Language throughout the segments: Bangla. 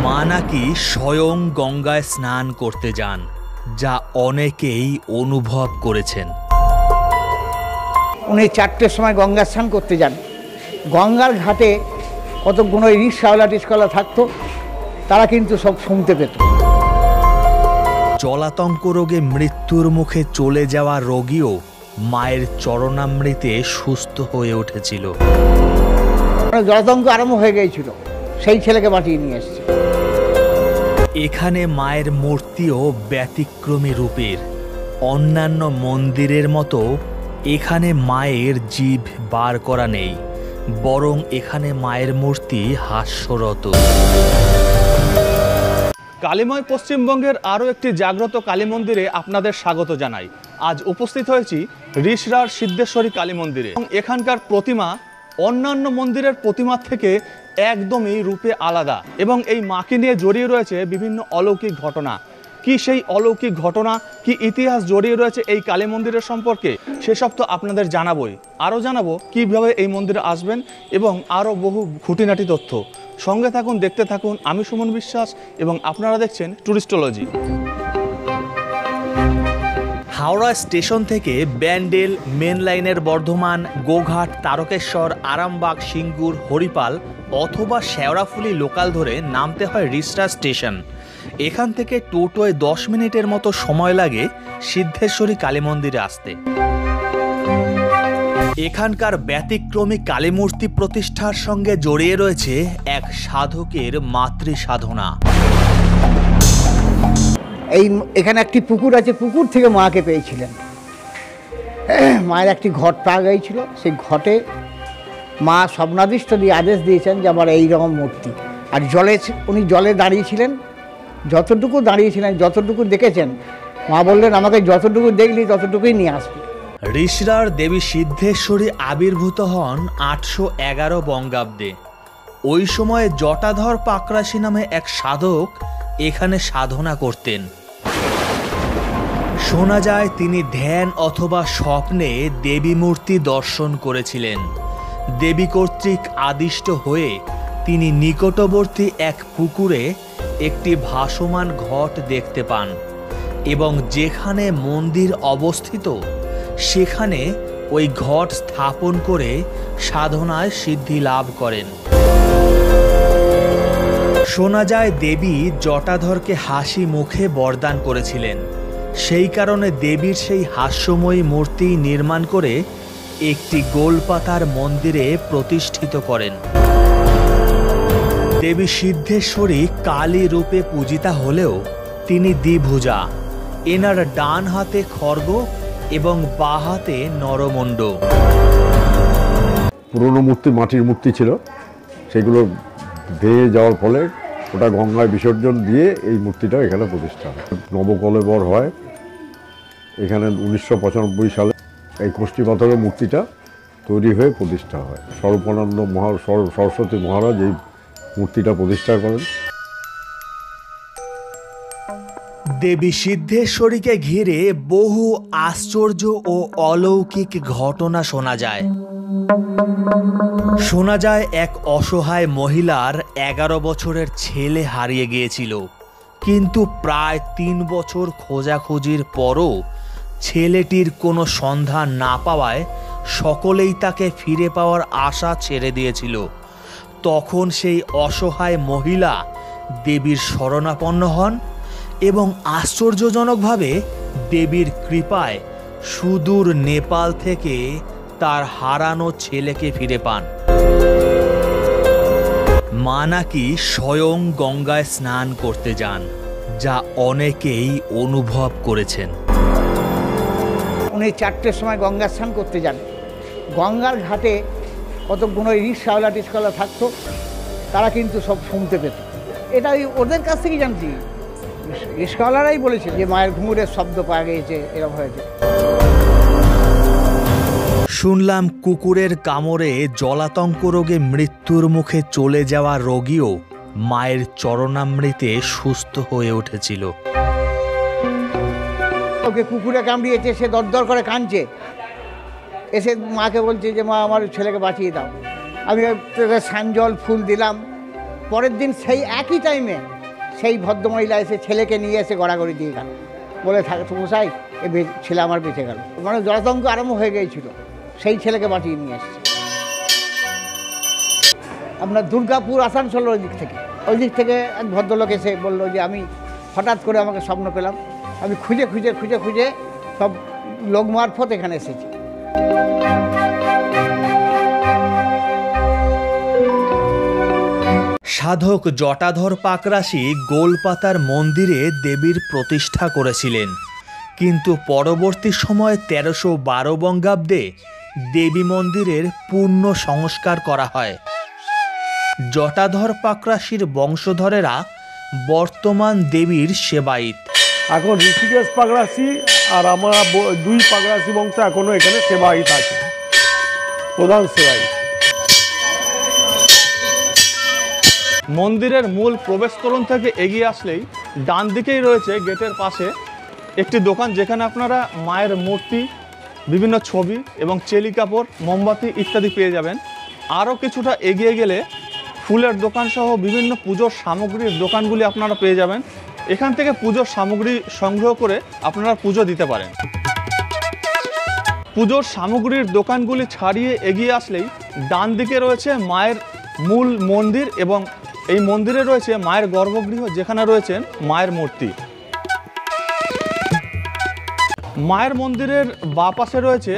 মা নাকি স্বয়ং গঙ্গায় স্নান করতে যান, যা অনেকেই অনুভব করেছেন। উনি 4টের সময় গঙ্গা স্নান করতে যান। গঙ্গার ঘাটে কতগুলো রিক্সাওয়ালা থাকতো, তারা কিন্তু সব শুনতে পেত। জলাতঙ্ক রোগে মৃত্যুর মুখে চলে যাওয়া রোগীও মায়ের চরণামৃতে সুস্থ হয়ে উঠেছিল। জলাতঙ্ক আরম্ভ হয়ে গিয়েছিল, সেই ছেলেকে বাঁচিয়ে নিয়ে এসছে। এখানে মায়ের মূর্তিও ব্যতিক্রমী রূপের। অন্যান্য মন্দিরের মতো এখানে মায়ের জিভ বার করা নেই, বরং এখানে মায়ের মূর্তি হাস্যরত। কালীময় পশ্চিমবঙ্গের আরও একটি জাগ্রত কালী মন্দিরে আপনাদের স্বাগত জানাই। আজ উপস্থিত হয়েছি রিষড়ার সিদ্ধেশ্বরী কালী মন্দিরে। এখানকার প্রতিমা অন্যান্য মন্দিরের প্রতিমার থেকে একদমই রূপে আলাদা, এবং এই মাকে নিয়ে জড়িয়ে রয়েছে বিভিন্ন অলৌকিক ঘটনা। কি সেই অলৌকিক ঘটনা, কি ইতিহাস জড়িয়ে রয়েছে এই কালী মন্দিরের সম্পর্কে, সেসব তো আপনাদের জানাবোই। আরও জানাবো কীভাবে এই মন্দিরে আসবেন এবং আরও বহু খুঁটিনাটি তথ্য। সঙ্গে থাকুন, দেখতে থাকুন। আমি সুমন বিশ্বাস এবং আপনারা দেখছেন টুরিস্টোলজি। হাওড়া স্টেশন থেকে ব্যান্ডেল, মেন লাইনের বর্ধমান, গোঘাট, তারকেশ্বর, আরামবাগ, সিঙ্গুর, হরিপাল অথবা শেওড়াফুলি লোকাল ধরে নামতে হয় রিষড়া স্টেশন। এখান থেকে টোটোয় 10 মিনিটের মতো সময় লাগে সিদ্ধেশ্বরী কালী মন্দিরে আসতে। এখানকার ব্যতিক্রমী কালী মূর্তি প্রতিষ্ঠার সঙ্গে জড়িয়ে রয়েছে এক সাধকের মাতৃ সাধনা। এখানে একটি পুকুর আছে, পুকুর থেকে মাকে পেয়েছিলেন। মায়ের একটি ঘট পাওয়া গিয়েছিল, সেই ঘটে মা স্বপ্নাদিষ্ট দিয়ে আদেশ দিয়েছেন যে আমার এইরকম মূর্তি। আর উনি জলে দাঁড়িয়েছিলেন, যতটুকু দাঁড়িয়েছিলেন, যতটুকু দেখেছেন, মা বললেন আমাকে যতটুকু দেখলি ততটুকুই নিয়ে আসবে। রিষড়ার দেবী সিদ্ধেশ্বরী আবির্ভূত হন 811 বঙ্গাব্দে। ওই সময় জটাধর পাকরাশি নামে এক সাধক এখানে সাধনা করতেন। শোনা যায় তিনি ধ্যান অথবা স্বপ্নে দেবী মূর্তি দর্শন করেছিলেন। দেবী কর্তৃক আদিষ্ট হয়ে তিনি নিকটবর্তী এক পুকুরে একটি ভাসমান ঘট দেখতে পান এবং যেখানে মন্দির অবস্থিত সেখানে ওই ঘট স্থাপন করে সাধনায় সিদ্ধি লাভ করেন। শোনা যায় দেবী জটাধরকে হাসি মুখে বরদান করেছিলেন। সেই কারণে দেবীর সেই হাস্যময়ী মূর্তি নির্মাণ করে একটি গোলপাতার মন্দিরে প্রতিষ্ঠিত করেন। দেবী সিদ্ধেশ্বরী কালী রূপে পূজিতা হলেও তিনি দ্বিভুজা। এনার ডান হাতে খড়গ এবং বাঁ হাতে নরমুণ্ড। পুরনো মূর্তি মাটির মূর্তি ছিল, সেগুলো ভেঙে যাওয়ার ফলে ওটা গঙ্গায় বিসর্জন দিয়ে এই মূর্তিটা এখানে প্রতিষ্ঠা হয়। নবকলেবর হয় এখানে 1995 সালে। এই কষ্টি পাথরের মূর্তিটা তৈরি হয়ে প্রতিষ্ঠা হয়। স্বরূপানন্দ সরস্বতী মহারাজ এই মূর্তিটা প্রতিষ্ঠা করেন। দেবী সিদ্ধেশ্বরীকে ঘিরে বহু আশ্চর্য ও অলৌকিক ঘটনা শোনা যায়। শোনা যায় এক অসহায় মহিলার 11 বছরের ছেলে হারিয়ে গিয়েছিল, কিন্তু প্রায় 3 বছর খোঁজাখুঁজির পরও ছেলেটির কোনো সন্ধান না পাওয়ায় সকলেই তাকে ফিরে পাওয়ার আশা ছেড়ে দিয়েছিল। তখন সেই অসহায় মহিলা দেবীর শরণাপন্ন হন এবং আশ্চর্যজনকভাবে দেবীর কৃপায় সুদূর নেপাল থেকে তার হারানো ছেলেকে ফিরে পান। মা নাকি স্বয়ং গঙ্গায় স্নান করতে যান, যা অনেকেই অনুভব করেছেন। উনি 4টের সময় গঙ্গা স্নান করতে যান। গঙ্গার ঘাটে কতগুলো রিক্সাওয়ালা থাকতো, তারা কিন্তু সব শুনতে পেত। এটা ওদের কাছ থেকেই জানছি। রিক্সাওয়ালারাই বলেছে যে মায়ের ঘুঙুরের শব্দ পাওয়া গিয়েছে, এরকম হয়েছে। শুনলাম কুকুরের কামড়ে জলাতঙ্ক রোগে মৃত্যুর মুখে চলে যাওয়া রোগীও মায়ের চরণামৃতে সুস্থ হয়ে উঠেছিল। ওকে কুকুরে কামড়িয়েছে, সে দরদর করে কাঁদছে, এসে মাকে বলছে যে মা আমার ছেলেকে বাঁচিয়ে দাও। আমি সানজল ফুল দিলাম। পরের দিন সেই একই টাইমে সেই ভদ্রমহিলা এসে ছেলেকে নিয়ে এসে গড়াগড়ি দিয়ে গেল, বলে থাকে তো মশাই ছেলে আমার বেঁচে গেল। মানে জলাতঙ্ক আরম্ভ হয়ে গিয়েছিল, সেই ছেলেকে বাঁচিয়ে নিয়ে এসছে। আপনার দুর্গাপুর আসানসোল ওই দিক থেকে এক ভদ্রলোক এসে বললো যে আমি হঠাৎ করে আমাকে স্বপ্ন পেলাম, আমি খুঁজে খুঁজে খুঁজে খুঁজে সব লোক মারফত এখানে এসেছি। সাধক জটাধর পাকরাশি গোলপাতার মন্দিরে দেবীর প্রতিষ্ঠা করেছিলেন, কিন্তু পরবর্তী সময় 1312 বঙ্গাব্দে দেবী মন্দিরের পূর্ণ সংস্কার করা হয়। জটাধর পাকরাশির বংশধরেরা বর্তমান দেবীর সেবায়িত। এখন ঋষিকেশ পাকরাশি আর আমরা দুই পাকরাশি বংশ এখনো এখানে সেবায়িত আছে, প্রধান সেবায়িত। মন্দিরের মূল প্রবেশ তোরণ থেকে এগিয়ে আসলেই ডান দিকেই রয়েছে গেটের পাশে একটি দোকান, যেখানে আপনারা মায়ের মূর্তি, বিভিন্ন ছবি এবং চেলি কাপড়, মোমবাতি ইত্যাদি পেয়ে যাবেন। আরও কিছুটা এগিয়ে গেলে ফুলের দোকান সহ বিভিন্ন পুজোর সামগ্রীর দোকানগুলি আপনারা পেয়ে যাবেন। এখান থেকে পুজোর সামগ্রী সংগ্রহ করে আপনারা পুজো দিতে পারেন। পুজোর সামগ্রীর দোকানগুলি ছাড়িয়ে এগিয়ে আসলেই ডান দিকে রয়েছে মায়ের মূল মন্দির এবং এই মন্দিরে রয়েছে মায়ের গর্ভগৃহ, যেখানে রয়েছেন মায়ের মূর্তি। মায়ের মন্দিরের বাঁ পাশে রয়েছে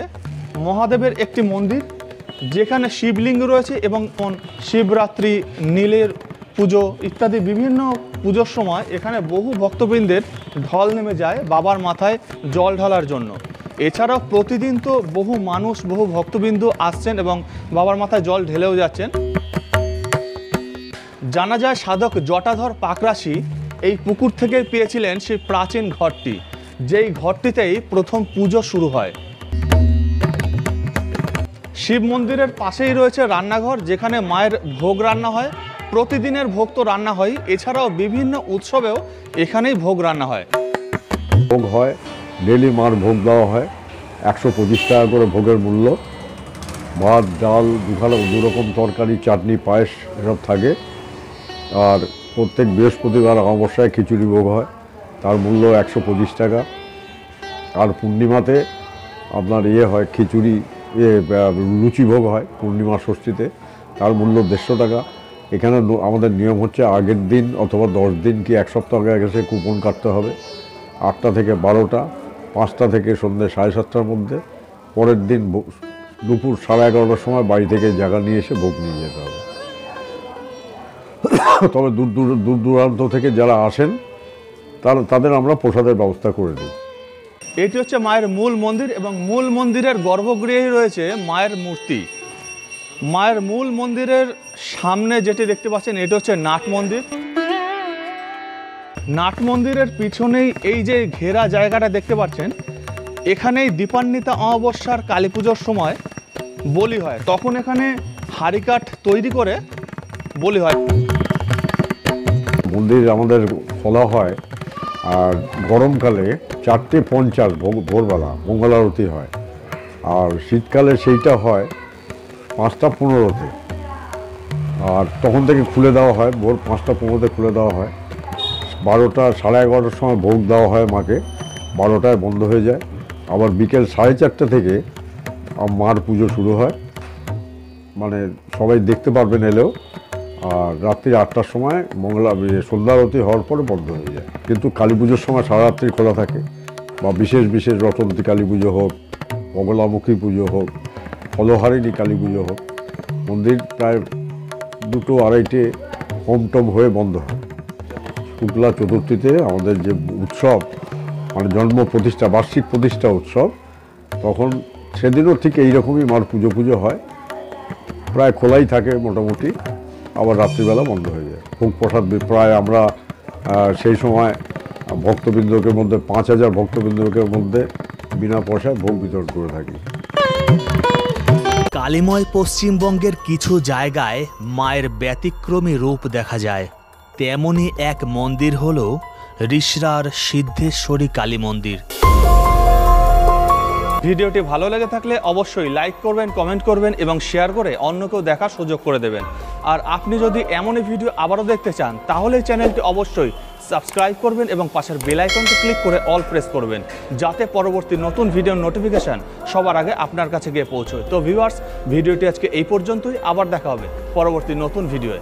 মহাদেবের একটি মন্দির, যেখানে শিবলিঙ্গ রয়েছে এবং শিবরাত্রি, নীলের পুজো ইত্যাদি বিভিন্ন পুজোর সময় এখানে বহু ভক্তবৃন্দের ঢল নেমে যায় বাবার মাথায় জল ঢালার জন্য। এছাড়াও প্রতিদিন তো বহু মানুষ, বহু ভক্তবৃন্দ আসছেন এবং বাবার মাথায় জল ঢেলেও যাচ্ছেন। জানা যায় সাধক জটাধর পাকরাশি এই পুকুর থেকে পেয়েছিলেন সেই প্রাচীন ঘরটি, যেই ঘরটিতেই প্রথম পুজো শুরু হয়। শিব মন্দিরের পাশেই রয়েছে রান্নাঘর, যেখানে মায়ের ভোগ রান্না হয়। প্রতিদিনের ভোগ তো রান্না হয়, এছাড়াও বিভিন্ন উৎসবেও এখানেই ভোগ রান্না হয়। ভোগ হয়, ডেলি মার ভোগ দেওয়া হয়, 125 টাকা করে ভোগের মূল্য। ভাত, ডাল, দুরকম তরকারি, চাটনি, পায়েস এসব থাকে। আর প্রত্যেক বৃহস্পতিবার অমাবস্যায় খিচুড়ি ভোগ হয়, তার মূল্য 125 টাকা। আর পূর্ণিমাতে আপনার হয় খিচুড়ি, লুচি ভোগ হয় পূর্ণিমা ষষ্ঠীতে, তার মূল্য 150 টাকা। এখানে আমাদের নিয়ম হচ্ছে আগের দিন অথবা 10 দিন কি 1 সপ্তাহ আগে এসে কুপন কাটতে হবে, 8টা থেকে 12টা, 5টা থেকে সন্ধ্যে 7:30টার মধ্যে। পরের দিন দুপুর 11:30টার সময় বাড়ি থেকে জায়গা নিয়ে এসে ভোগ নিয়ে যেতে হবে। তবে দূর দূরান্ত থেকে যারা আসেন তাদের আমরা প্রসাদের ব্যবস্থা করে দিই। এটি হচ্ছে মায়ের মূল মন্দির এবং মূল মন্দিরের গর্ভগৃহেই রয়েছে মায়ের মূর্তি। মায়ের মূল মন্দিরের সামনে যেটি দেখতে পাচ্ছেন এটি হচ্ছে নাট মন্দির। নাট মন্দিরের পিছনেই এই যে ঘেরা জায়গাটা দেখতে পাচ্ছেন, এখানেই দীপান্বিতা অমাবস্যার কালী পুজোর সময় বলি হয়। তখন এখানে হাড়িকাঠ তৈরি করে বলি হয়। মন্দির আমাদের খোলা হয়, আর গরমকালে 4:50 ভোরবেলা মঙ্গল আরতি হয়, আর শীতকালে সেইটা হয় 5:15-তে। আর তখন থেকে খুলে দেওয়া হয়, ভোর 5:15-তে খুলে দেওয়া হয়। 12টা, 11:30টার সময় ভোগ দেওয়া হয় মাকে, 12টায় বন্ধ হয়ে যায়। আবার বিকেল 4:30 থেকে মার পুজো শুরু হয়, মানে সবাই দেখতে পারবেন এলেও। আর রাত্রি 8টার সময় সন্ধ্যা আরতি হওয়ার পরে বন্ধ হয়ে যায়। কিন্তু কালী পুজোর সময় সারা রাত্রি খোলা থাকে, বা বিশেষ বিশেষ রটন্তী কালী পুজো হোক, বগলামুখী পুজো হোক, ফলহারিণী কালী পুজো হোক, মন্দির প্রায় 2-2:30 হোম হয়ে বন্ধ হয়। শুক্লা চতুর্থীতে আমাদের যে উৎসব, মানে জন্ম প্রতিষ্ঠা, বার্ষিক প্রতিষ্ঠা উৎসব, তখন সেদিনও ঠিক এইরকমই মার পুজো হয়, প্রায় খোলাই থাকে মোটামুটি, আবার রাত্রিবেলা বন্ধ হয়ে যায়। ভোগ প্রসাদ প্রায় আমরা সেই সময় ভক্তবৃন্দকের মধ্যে 5000 ভক্তবৃন্দকের মধ্যে বিনা পয়সায় ভোগ বিতরণ করে থাকি। কালীময় পশ্চিমবঙ্গের কিছু জায়গায় মায়ের ব্যতিক্রমী রূপ দেখা যায়। তেমনই এক মন্দির হল রিষড়ার সিদ্ধেশ্বরী কালী মন্দির। ভিডিওটি ভালো লেগে থাকলে অবশ্যই লাইক করবেন, কমেন্ট করবেন এবং শেয়ার করে অন্যকেও দেখার সুযোগ করে দেবেন। আর আপনি যদি এমনই ভিডিও আবারও দেখতে চান তাহলে চ্যানেলটি অবশ্যই সাবস্ক্রাইব করবেন এবং পাশের বেল আইকনটি ক্লিক করে অল প্রেস করবেন, যাতে পরবর্তী নতুন ভিডিওর নোটিফিকেশান সবার আগে আপনার কাছে গিয়ে পৌঁছয়। তো ভিউয়ার্স, ভিডিওটি আজকে এই পর্যন্তই। আবার দেখা হবে পরবর্তী নতুন ভিডিওয়ে।